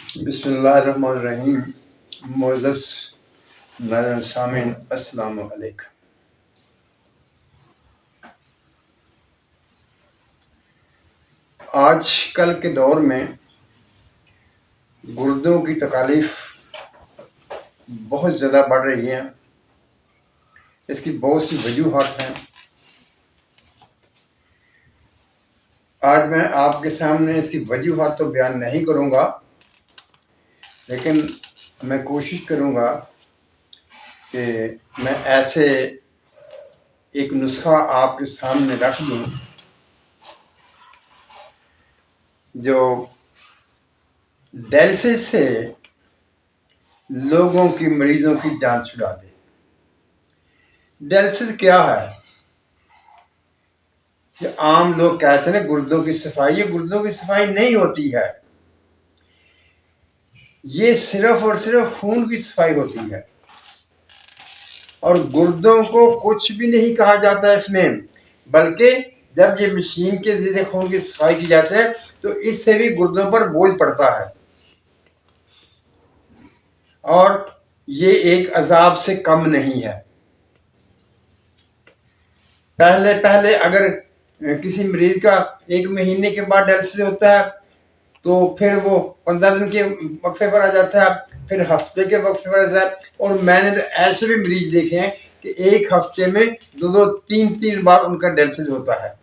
बिस्मिल्लाहिर्रहमानिर्रहीम। मोअज़्ज़ज़ नाज़रीन सामीन, अस्सलामु अलैकुम। आज कल के दौर में गुर्दों की तकालीफ बहुत ज़्यादा बढ़ रही है। इसकी बहुत सी वजूहात हैं। आज मैं आपके सामने इसकी वजूहात तो बयान नहीं करूँगा, लेकिन मैं कोशिश करूँगा कि मैं ऐसे एक नुस्खा आपके सामने रख दूँ जो डायलिसिस से लोगों की, मरीजों की जान छुड़ा दे। डायलिसिस क्या है? कि आम लोग कहते हैं गुर्दों की सफाई। ये गुर्दों की सफाई नहीं होती है, ये सिर्फ और सिर्फ खून की सफाई होती है। और गुर्दों को कुछ भी नहीं कहा जाता इसमें, बल्कि जब ये मशीन के जरिए खून की सफाई की जाती है तो इससे भी गुर्दों पर बोझ पड़ता है और ये एक अजाब से कम नहीं है। पहले पहले अगर किसी मरीज का 1 महीने के बाद डायलिसिस होता है तो फिर वो 15 दिन के वक्फे पर आ जाता है, फिर हफ्ते के वक्फे पर आ जाता है। और मैंने तो ऐसे भी मरीज देखे हैं कि एक हफ्ते में 2-2, 3-3 बार उनका डायलिसिस होता है।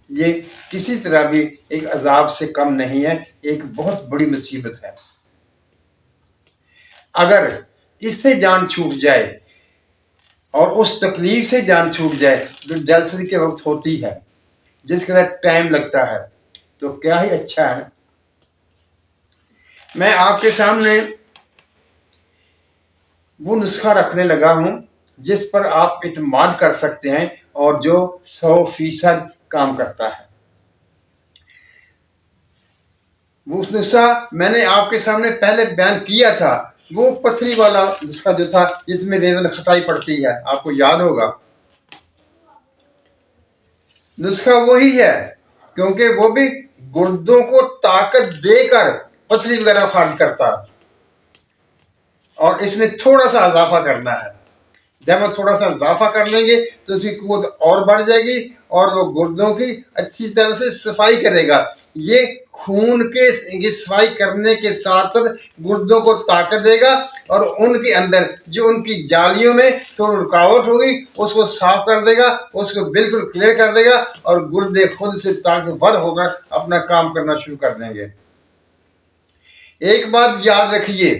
ये किसी तरह भी एक अजाब से कम नहीं है, एक बहुत बड़ी मुसीबत है। अगर इससे जान छूट जाए और उस तकलीफ से जान छूट जाए जो डायलिसिस के वक्त होती है, जिसके अंदर टाइम लगता है, तो क्या ही अच्छा है। मैं आपके सामने वो नुस्खा रखने लगा हूं जिस पर आप इत्मीनान कर सकते हैं और जो 100% काम करता है। वो नुस्खा मैंने आपके सामने पहले बयान किया था, वो पथरी वाला नुस्खा जो था जिसमें रेवल खताई पड़ती है, आपको याद होगा। नुस्खा वही है, क्योंकि वो भी गुर्दों को ताकत देकर पथरी वगैरह खारिज करता है और इसमें थोड़ा सा इजाफा करना है। जब हम थोड़ा सा इजाफा कर लेंगे तो उसकी कुव्वत और बढ़ जाएगी और वो गुर्दों की अच्छी तरह से सफाई करेगा। ये खून के सफाई करने के साथ साथ गुर्दों को ताकत देगा और उनके अंदर जो उनकी जालियों में तो रुकावट होगी उसको साफ कर देगा, उसको बिल्कुल क्लियर कर देगा और गुर्दे खुद से ताकतवर होकर अपना काम करना शुरू कर देंगे। एक बात याद रखिए,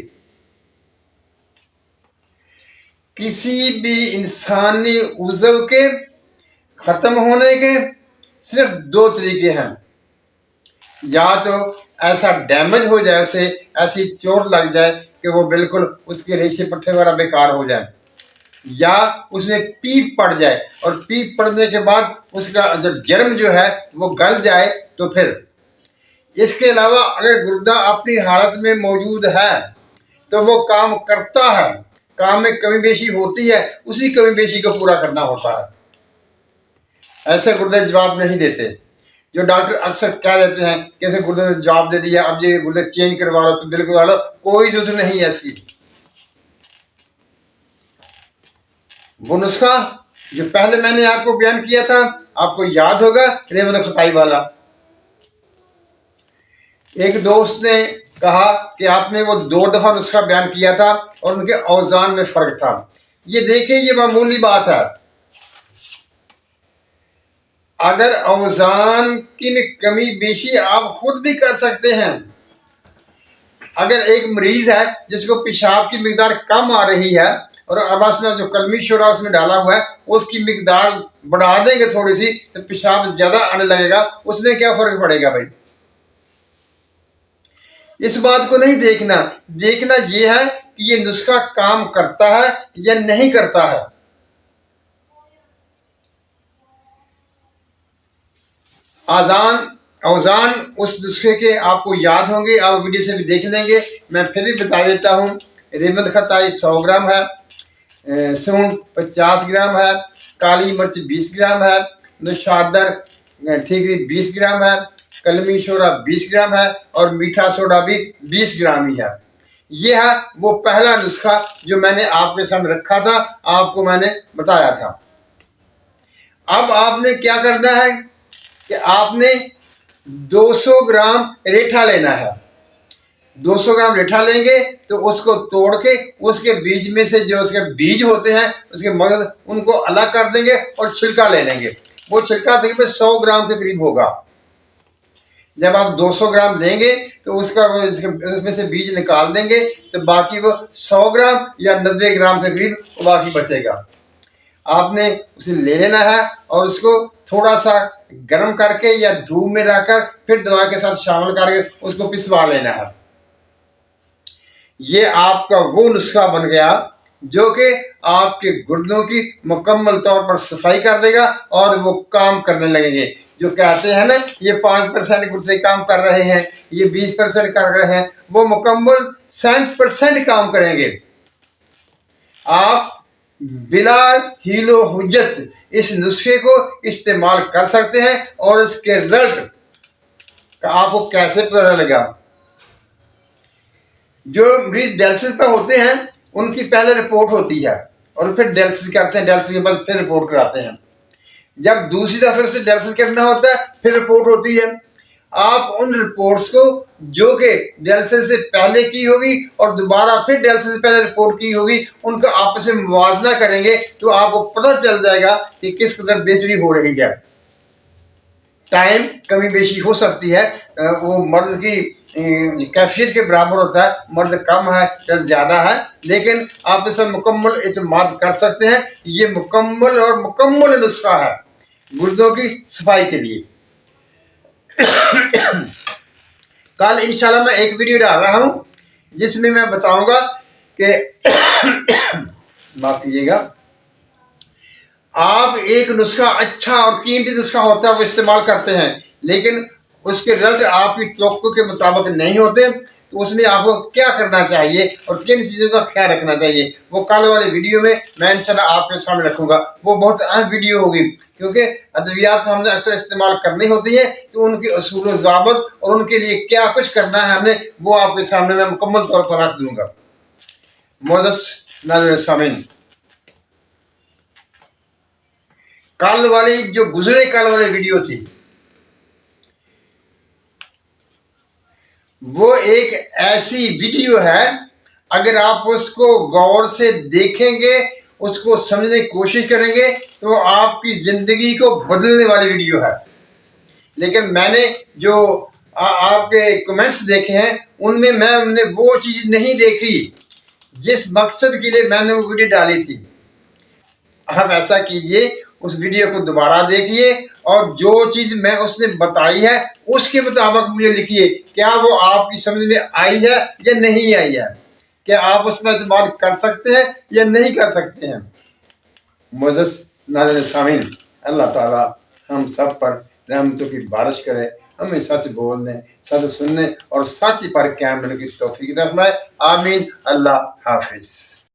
किसी भी इंसानी उज़व के खत्म होने के सिर्फ 2 तरीके हैं। या तो ऐसा डैमेज हो जाए, उसे ऐसी चोट लग जाए कि वो बिल्कुल उसके रेशे पट्टे वगैरह बेकार हो जाए, या उसमें पीप पड़ जाए और पीप पड़ने के बाद उसका जो जर्म जो है वो गल जाए। तो फिर इसके अलावा अगर गुर्दा अपनी हालत में मौजूद है तो वो काम करता है, काम में कमी बेशी होती है, उसी कमी बेशी को पूरा करना होता है। ऐसे गुर्दे जवाब नहीं देते जो डॉक्टर अक्सर कह देते हैं कि ऐसे गुर्दे ने जवाब दे दिया, अब ये गुर्दे चेंज करवा लो, तो बिल्कुल वालो, कोई जरूरत नहीं है इसकी। वो नुस्खा जो पहले मैंने आपको बयान किया था, आपको याद होगा, रेवल खताई वाला। एक दोस्त ने कहा कि आपने वो 2 दफा नुस्खा बयान किया था और उनके औजान में फर्क था। ये देखिए, ये मामूली बात है। अगर औजान की कमी बेशी आप खुद भी कर सकते हैं। अगर एक मरीज है जिसको पेशाब की मिकदार कम आ रही है और अब में जो कलमी शोरा उसमें डाला हुआ है उसकी मिकदार बढ़ा देंगे थोड़ी सी तो पेशाब ज्यादा आने लगेगा, उसमें क्या फर्क पड़ेगा भाई? इस बात को नहीं देखना, देखना यह है कि ये नुस्खा काम करता है या नहीं करता है। औजान उस नुस्खे के आपको याद होंगे, आप वीडियो से भी देख लेंगे। मैं फिर भी बता देता हूँ। रेवल खताई 100 ग्राम है, सूंड 50 ग्राम है, काली मिर्च 20 ग्राम है, नौशादर ठीकरी 20 ग्राम है, कलमी सोडा 20 ग्राम है और मीठा सोडा भी 20 ग्राम ही है। ये है वो पहला नुस्खा जो मैंने आपके सामने रखा था, आपको मैंने बताया था। अब आपने क्या करना है कि आपने 200 ग्राम रेठा लेना है। 200 ग्राम रेठा लेंगे तो उसको तोड़ के उसके बीज में से जो उसके बीज होते हैं, उसके मगज, उनको अलग कर देंगे और छिलका ले लेंगे। वो छिलका तकरीबन 100 ग्राम के करीब होगा। जब आप 200 ग्राम देंगे तो उसमें से बीज निकाल देंगे तो बाकी वो 100 ग्राम या 90 ग्राम के करीब बाकी बचेगा। आपने उसे ले लेना है और उसको थोड़ा सा गर्म करके या धूप में रखकर फिर दवा के साथ शामिल करके उसको पिसवा लेना है। ये आपका वो नुस्खा बन गया जो कि आपके गुर्दों की मुकम्मल तौर पर सफाई कर देगा और वो काम करने लगेंगे। जो कहते हैं ना ये 5% गुर्दे काम कर रहे हैं, ये 20% कर रहे हैं, वो मुकम्मल 60% काम करेंगे। आप बिला हीलो हुज्जत इस नुस्खे को इस्तेमाल कर सकते हैं और इसके रिजल्ट का आपको कैसे पता लगा। जो मरीज डायलिसिस पर होते हैं उनकी पहले रिपोर्ट होती है और फिर डायलिसिस करते हैं, डायलिसिस के बाद फिर रिपोर्ट कराते हैं। जब दूसरी दफे से डायलिसिस करना होता है फिर रिपोर्ट होती है। आप उन रिपोर्ट्स को जो कि डायलिसिस से पहले की होगी और दोबारा फिर डायलिसिस से पहले रिपोर्ट की होगी, उनका आपस में मुवाजना करेंगे तो आपको पता चल जाएगा कि किस कदर बेहतरी हो रही है। टाइम कमी बेशी हो सकती है, वो मर्द की कैफियत के बराबर होता है, मर्द कम है या ज़्यादा है, लेकिन आप इस पर मुकम्मल एतमाद कर सकते हैं। ये मुकम्मल और मुकम्मल नुस्खा है गुर्दों की सफाई के लिए। कल इंशाल्लाह मैं एक वीडियो डाल रहा हूँ जिसमें मैं बताऊंगा कि माफ कीजिएगा, आप एक नुस्खा अच्छा और कीमती नुस्खा होता है वो इस्तेमाल करते हैं, लेकिन उसके रिजल्ट आपकी तवक्को के मुताबिक नहीं होते, तो उसमें आपको क्या करना चाहिए और किन चीज़ों का ख्याल रखना चाहिए, वो कल वाले वीडियो में मैं इंशाल्लाह आपके सामने रखूंगा। वो बहुत अहम वीडियो होगी क्योंकि अद्वियात हमने अक्सर इस्तेमाल करनी होती है, तो उनके असूल ज़ाबित और उनके लिए क्या कुछ करना है हमने, वो आपके सामने मैं मुकम्मल तौर पर रख दूंगा। मोहतरम नाज़रीन सामीन, कल वाली जो गुजरे कल वाली वीडियो थी वो एक ऐसी वीडियो है, अगर आप उसको गौर से देखेंगे, उसको समझने की कोशिश करेंगे तो आपकी ज़िंदगी को बदलने वाली वीडियो है। लेकिन मैंने जो आपके कमेंट्स देखे हैं उनमें मैंने वो चीज़ नहीं देखी जिस मकसद के लिए मैंने वो वीडियो डाली थी। आप ऐसा कीजिए, उस वीडियो को दोबारा देखिए और जो चीज़ मैं उसने बताई है उसके मुताबिक मुझे लिखिए, क्या वो आपकी समझ में आई है या नहीं आई है, क्या आप उस पर एतमाद कर सकते हैं या नहीं कर सकते हैं। मुअज़्ज़ज़ नाज़रीन सामीन, अल्लाह ताला हम सब पर रहमतों की बारिश करे, हमें सच बोलने, सच सुनने और सच पर कायम रहने की तौफीक अता फरमाए। आमीन। अल्लाह हाफिज़।